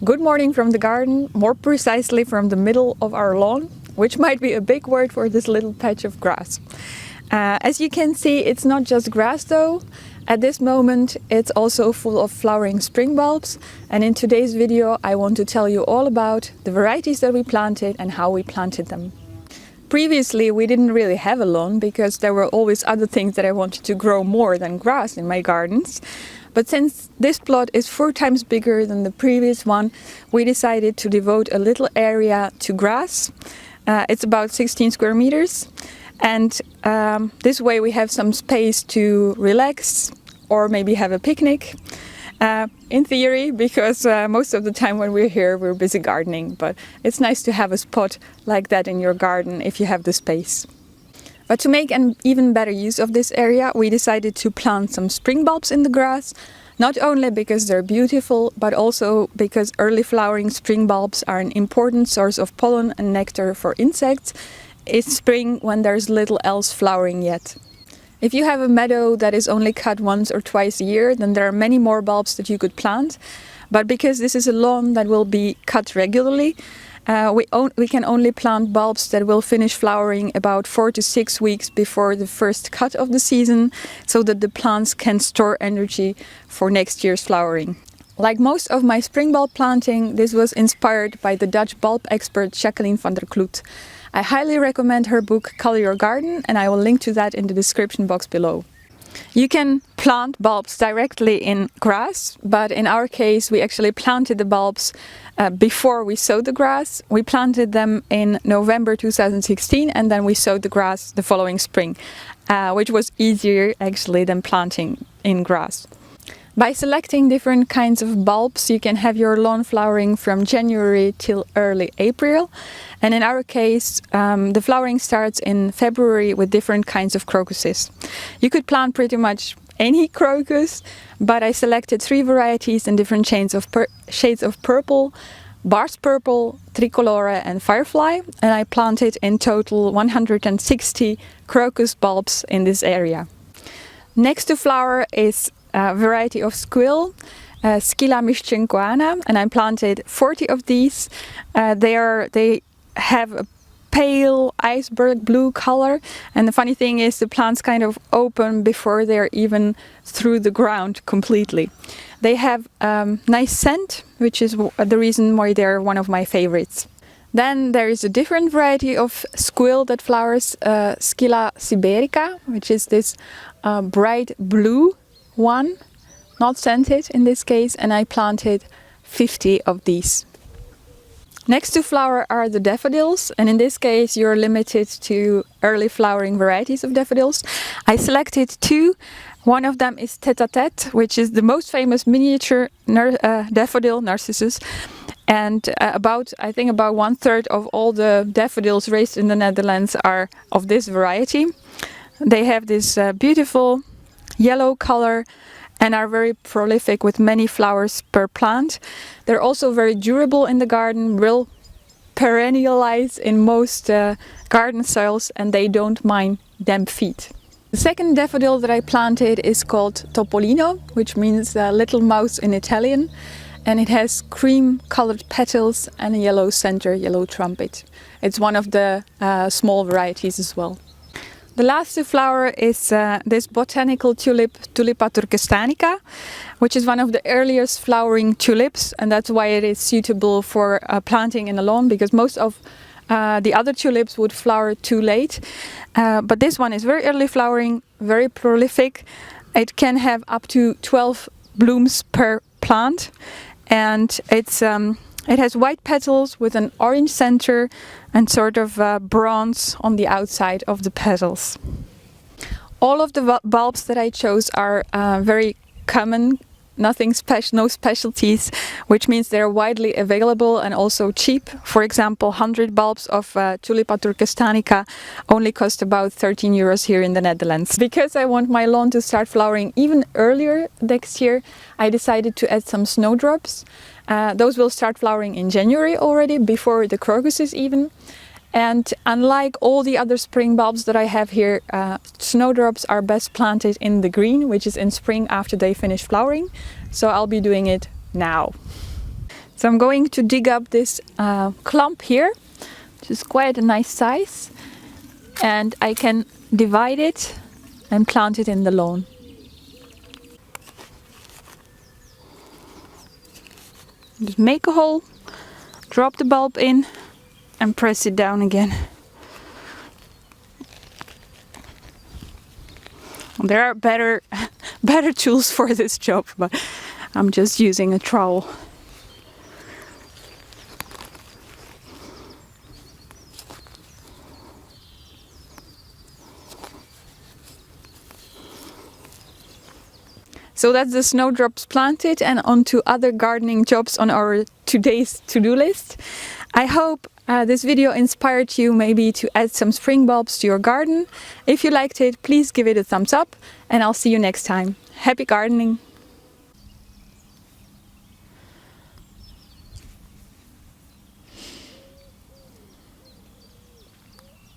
Good morning from the garden, more precisely from the middle of our lawn, which might be a big word for this little patch of grass. As you can see, it's not just grass though. At this moment, it's also full of flowering spring bulbs, and in today's video I want to tell you all about the varieties that we planted and how we planted them. Previously, we didn't really have a lawn because there were always other things that I wanted to grow more than grass in my gardens. But since this plot is 4 times bigger than the previous one, we decided to devote a little area to grass. It's about 16 square meters. And this way we have some space to relax or maybe have a picnic. In theory, because most of the time when we're here we're busy gardening, but it's nice to have a spot like that in your garden if you have the space. But to make an even better use of this area, we decided to plant some spring bulbs in the grass, not only because they're beautiful, but also because early flowering spring bulbs are an important source of pollen and nectar for insects. It's spring when there's little else flowering yet. If you have a meadow that is only cut once or twice a year, then there are many more bulbs that you could plant. But because this is a lawn that will be cut regularly, we can only plant bulbs that will finish flowering about 4 to 6 weeks before the first cut of the season, so that the plants can store energy for next year's flowering. Like most of my spring bulb planting, this was inspired by the Dutch bulb expert Jacqueline van der Kloet. I highly recommend her book Color Your Garden, and I will link to that in the description box below. You can plant bulbs directly in grass, but in our case we actually planted the bulbs before we sowed the grass. We planted them in November 2016 and then we sowed the grass the following spring, which was easier actually than planting in grass. By selecting different kinds of bulbs, you can have your lawn flowering from January till early April. And in our case, the flowering starts in February with different kinds of crocuses. You could plant pretty much any crocus, but I selected 3 varieties in different shades of purple: Barr's purple, Tricolor and Firefly, and I planted in total 160 crocus bulbs in this area. Next to flower is a variety of squill, scilla mischtschenkoana, and I planted 40 of these. They have a pale iceberg blue color, and the funny thing is the plants kind of open before they're even through the ground completely. They have nice scent, which is the reason why they're one of my favorites. Then there is a different variety of squill that flowers, scilla siberica, which is this bright blue one, not scented in this case, and I planted 50 of these. Next to flower are the daffodils, and in this case you're limited to early flowering varieties of daffodils. I selected 2. One of them is Tête-à-tête, which is the most famous miniature daffodil, narcissus, and I think about 1/3 of all the daffodils raised in the Netherlands are of this variety. They have this beautiful yellow color and are very prolific with many flowers per plant. They're also very durable in the garden, will perennialize in most garden soils, and they don't mind damp feet. The second daffodil that I planted is called Topolino, which means little mouse in Italian, and it has cream colored petals and a yellow center, yellow trumpet. It's one of the small varieties as well. The last to flower is this botanical tulip, tulipa turkestanica, which is one of the earliest flowering tulips, and that's why it is suitable for planting in a lawn, because most of the other tulips would flower too late. But this one is very early flowering, very prolific. It can have up to 12 blooms per plant, and it has white petals with an orange center and sort of bronze on the outside of the petals. All of the bulbs that I chose are very common, nothing special, no specialties, which means they're widely available and also cheap. For example, 100 bulbs of tulipa turkestanica only cost about 13 euros here in the Netherlands. Because I want my lawn to start flowering even earlier next year, I decided to add some snowdrops. Those will start flowering in January already, before the crocuses even. And unlike all the other spring bulbs that I have here, snowdrops are best planted in the green, which is in spring after they finish flowering. So I'll be doing it now. So I'm going to dig up this clump here, which is quite a nice size, and I can divide it and plant it in the lawn. Just make a hole, drop the bulb in and press it down again. There are better tools for this job, but I'm just using a trowel. So that's the snowdrops planted, and on to other gardening jobs on our today's to-do list. I hope this video inspired you maybe to add some spring bulbs to your garden. If you liked it, please give it a thumbs up, and I'll see you next time. Happy gardening!